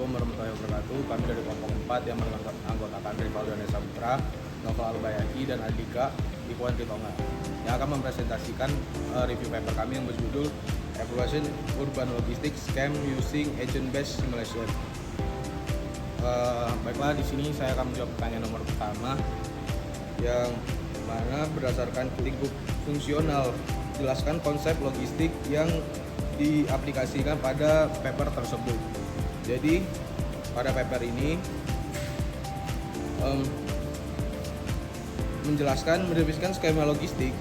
Assalamualaikum warahmatullahi wabarakatuh. Kami dari kelompok 4 yang beranggotakan Rivaldo dan Saputra, Novel Albayaki, dan Andika Ikhwan Ritonga yang akan mempresentasikan review paper kami yang berjudul Evaluation Urban Logistics Scam Using Agent-Based Simulation. Baiklah, di sini saya akan menjawab pertanyaan nomor pertama yang mana berdasarkan lingkup fungsional, jelaskan konsep logistik yang diaplikasikan pada paper tersebut. Jadi pada paper ini mendefinisikan skema logistik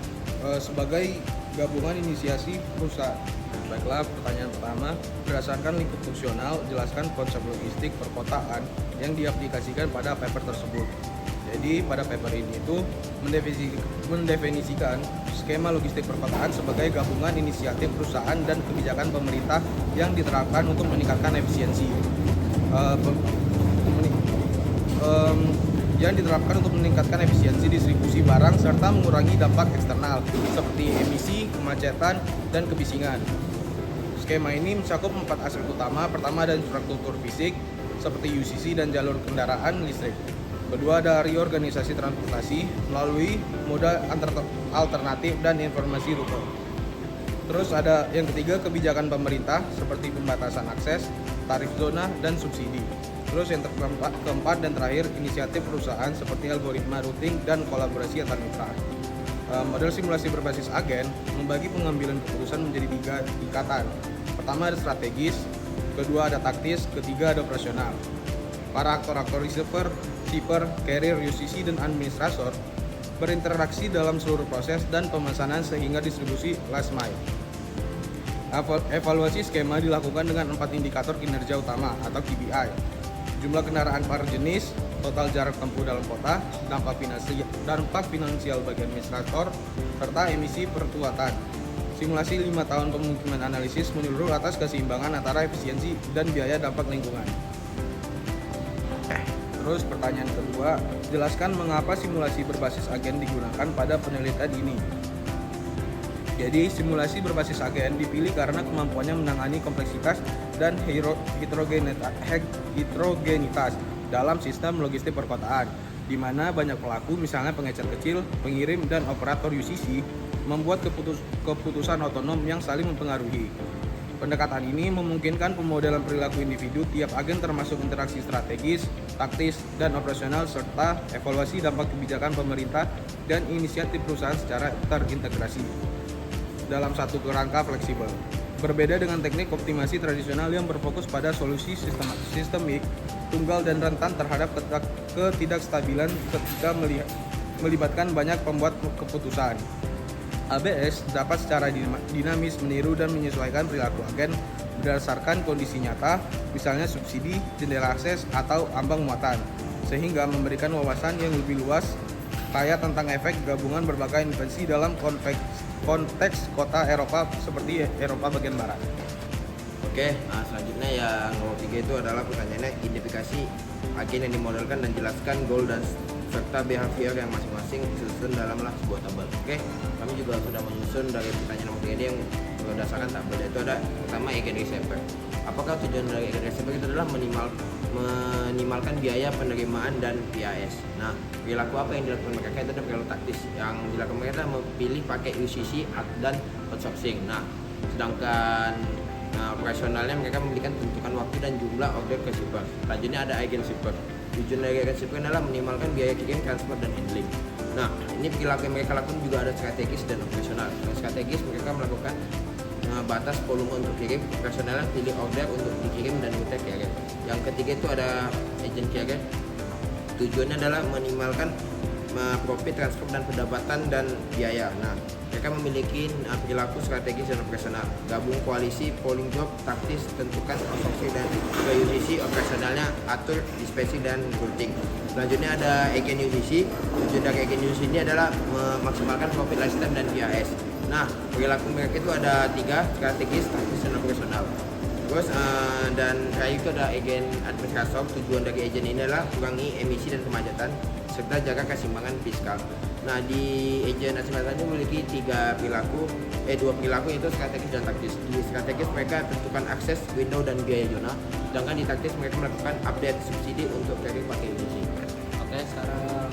sebagai gabungan inisiasi perusahaan. Baiklah, pertanyaan pertama, berdasarkan lingkup fungsional, jelaskan konsep logistik perkotaan yang diaplikasikan pada paper tersebut. Jadi pada paper ini itu mendefinisikan skema logistik perkotaan sebagai gabungan inisiatif perusahaan dan kebijakan pemerintah yang diterapkan untuk meningkatkan efisiensi. Distribusi barang serta mengurangi dampak eksternal seperti emisi, kemacetan, dan kebisingan. Skema ini mencakup 4 aspek utama. Pertama ada infrastruktur fisik seperti UCC dan jalur kendaraan listrik. Kedua ada reorganisasi transportasi melalui moda alternatif dan informasi rute. Terus ada yang ketiga kebijakan pemerintah seperti pembatasan akses, tarif zona, dan subsidi. Terus yang keempat dan terakhir inisiatif perusahaan seperti algoritma routing dan kolaborasi antar mitra. Model simulasi berbasis agen membagi pengambilan keputusan menjadi 3 tingkatan. Pertama ada strategis, kedua ada taktis, ketiga ada operasional. Para aktor-aktor receiver, shipper, carrier, UCC, dan administrator berinteraksi dalam seluruh proses dan pemesanan sehingga distribusi last mile. Evaluasi skema dilakukan dengan 4 indikator kinerja utama atau KPI. Jumlah kendaraan per jenis, total jarak tempuh dalam kota, dampak finansial bagi administrator, serta emisi pertuatan. Simulasi 5 tahun pemukiman analisis menyeluruh atas keseimbangan antara efisiensi dan biaya dampak lingkungan. Terus pertanyaan kedua, jelaskan mengapa simulasi berbasis agen digunakan pada penelitian ini. Jadi simulasi berbasis agen dipilih karena kemampuannya menangani kompleksitas dan heterogenitas dalam sistem logistik perkotaan, di mana banyak pelaku, misalnya pengecer kecil, pengirim, dan operator UCC, membuat keputusan otonom yang saling mempengaruhi. Pendekatan ini memungkinkan pemodelan perilaku individu tiap agen termasuk interaksi strategis, taktis, dan operasional serta evaluasi dampak kebijakan pemerintah dan inisiatif perusahaan secara terintegrasi dalam satu kerangka fleksibel. Berbeda dengan teknik optimasi tradisional yang berfokus pada solusi sistemik, tunggal, dan rentan terhadap ketidakstabilan ketika melibatkan banyak pembuat keputusan. ABS dapat secara dinamis meniru dan menyesuaikan perilaku agen berdasarkan kondisi nyata, misalnya subsidi, jendela akses, atau ambang muatan, sehingga memberikan wawasan yang lebih luas kaya tentang efek gabungan berbagai intervensi dalam konteks kota Eropa seperti Eropa bagian barat. Oke, nah selanjutnya yang nomor 3 itu adalah pertanyaannya identifikasi agen yang dimodelkan dan jelaskan goal dan serta behavior yang masing-masing disusun dalamlah sebuah tabel. Oke, kami juga sudah menyusun dari pertanyaan nomor 3 yang berdasarkan tabel, yaitu ada pertama agen receiver. Apakah tujuan dari agen receiver itu adalah minimalkan biaya penerimaan dan PAS. Nah, perilaku apa yang dilakukan mereka itu adalah perilaku taktis. Yang dilakukan mereka adalah memilih pakai UCC dan outsourcing. Nah, sedangkan operasionalnya mereka memberikan tentukan waktu dan jumlah order ke shipper. Selanjutnya ada agen shipper. Tujuan dari agen shipper adalah minimalkan biaya kirim, transport, dan handling. Nah, ini perilaku yang mereka lakukan juga ada strategis dan operasional. Yang strategis mereka melakukan batas volume untuk kirim, operasional pilih order untuk dikirim dan rute carrier. Yang ketiga itu ada agent carrier. Tujuannya adalah minimalkan profit, transport, dan pendapatan dan biaya. Nah, mereka memiliki perilaku strategis dan operasional. Gabung koalisi, polling job, taktis, tentukan outsourcing dan UCC, operasionalnya atur, dispensing, dan routing. Selanjutnya ada agen UCC. Tujuan dari agen UCC ini adalah memaksimalkan profit lifetime dan PAS. Nah, perilaku mereka itu ada 3, strategis, taktis, dan operasional. Terus dan terakhir itu ada agen administrator. Tujuan dari agen ini adalah kurangi emisi dan kemacetan serta jaga keseimbangan fiskal. Nah, di agen administrator ini memiliki dua perilaku yaitu strategis dan taktis. Di strategis mereka tentukan akses, window dan biaya zona, sedangkan di taktis mereka melakukan update subsidi untuk carrier pakai emisi. Oke, sekarang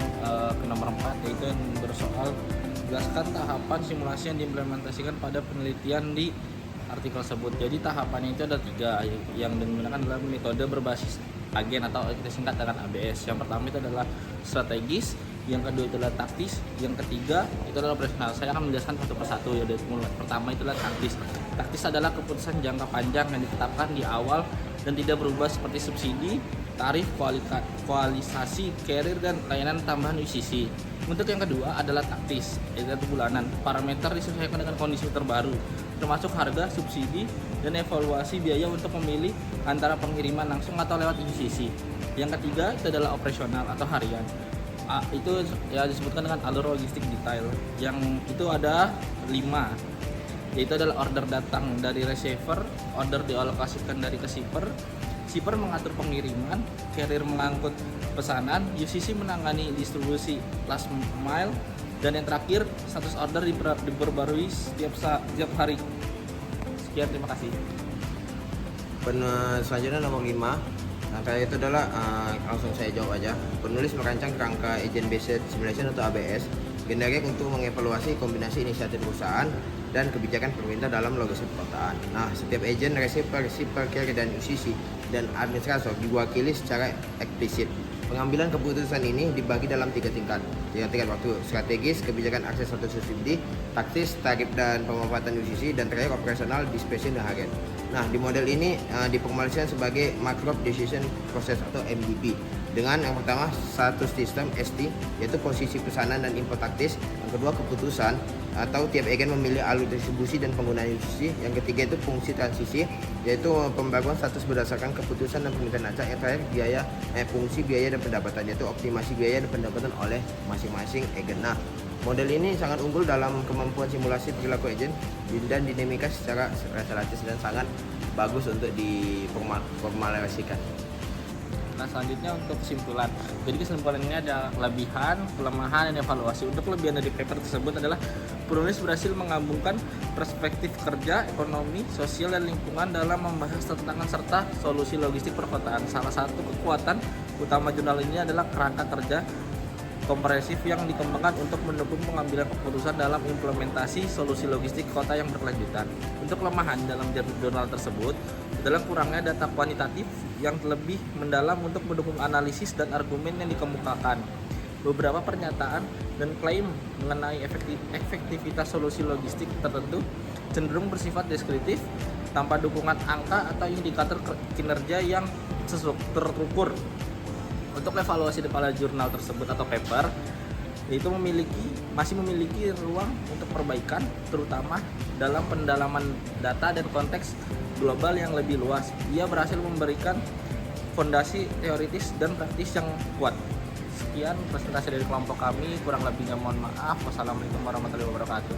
ke nomor 4 yaitu yang bersoal jelaskan tahapan simulasi yang diimplementasikan pada penelitian di artikel tersebut. Jadi tahapannya itu ada 3 yang digunakan dalam metode berbasis agen atau kita singkat dengan ABS. Yang pertama itu adalah strategis, yang kedua itu adalah taktis, yang ketiga itu adalah operasional. Saya akan menjelaskan satu persatu ya. Pertama itu adalah taktis. Taktis adalah keputusan jangka panjang yang ditetapkan di awal dan tidak berubah seperti subsidi, tarif, kualisasi, carrier dan layanan tambahan UCC. Untuk yang kedua adalah taktis, yaitu bulanan. Parameter disesuaikan dengan kondisi terbaru, termasuk harga, subsidi, dan evaluasi biaya untuk memilih antara pengiriman langsung atau lewat UCC. Yang ketiga itu adalah operasional atau harian. Itu ya disebutkan dengan alur logistik detail. Yang itu ada 5, yaitu adalah order datang dari receiver, order dialokasikan dari ke shipper mengatur pengiriman, carrier mengangkut pesanan, UCC menangani distribusi last mile, dan yang terakhir status order diperbarui setiap hari. Sekian, terima kasih. Selanjutnya nomor 5. Nah, kayak itu adalah langsung saya jawab aja. Penulis merancang kerangka Agent Based Simulation atau ABS generic untuk mengevaluasi kombinasi inisiatif perusahaan dan kebijakan pemerintah dalam logistik perkotaan. Nah, setiap agent, receiver, carrier, dan UCC dan administrator diwakili secara eksplisit. Pengambilan keputusan ini dibagi dalam 3 tingkat. Tingkat waktu: strategis, kebijakan akses atau subsidi; taktis, tarif dan pemanfaatan UCC; dan terakhir operasional, dispatching dan harian. Nah, di model ini diformulasikan sebagai Macro Decision Process atau MDP. Dengan yang pertama satu sistem ST, yaitu posisi pesanan dan info taktis. Yang kedua keputusan atau tiap agen memilih alur distribusi dan penggunaan UCC. Yang ketiga itu fungsi transisi, yaitu pembaruan status berdasarkan keputusan dan permintaan acak. Yang terakhir fungsi biaya dan pendapatan, yaitu optimasi biaya dan pendapatan oleh masing-masing agen. Nah, model ini sangat unggul dalam kemampuan simulasi perilaku agen dan dinamika secara relatif dan sangat bagus untuk diformulasikan. Nah, selanjutnya untuk kesimpulan. Jadi kesimpulan ini ada kelebihan, kelemahan, dan evaluasi. Untuk kelebihan dari paper tersebut adalah penulis berhasil menggabungkan perspektif kerja, ekonomi, sosial, dan lingkungan dalam membahas tantangan serta solusi logistik perkotaan. Salah satu kekuatan utama jurnal ini adalah kerangka kerja komprehensif yang dikembangkan untuk mendukung pengambilan keputusan dalam implementasi solusi logistik kota yang berkelanjutan. Untuk kelemahan dalam jurnal tersebut adalah kurangnya data kuantitatif yang lebih mendalam untuk mendukung analisis dan argumen yang dikemukakan. Beberapa pernyataan dan klaim mengenai efektivitas solusi logistik tertentu cenderung bersifat deskriptif tanpa dukungan angka atau indikator kinerja yang terukur. Untuk evaluasi pada jurnal tersebut atau paper itu masih memiliki ruang untuk perbaikan, terutama dalam pendalaman data dan konteks global yang lebih luas. Ia berhasil memberikan fondasi teoritis dan praktis yang kuat. Sekian presentasi dari kelompok kami, kurang lebihnya mohon maaf. Wassalamualaikum warahmatullahi wabarakatuh.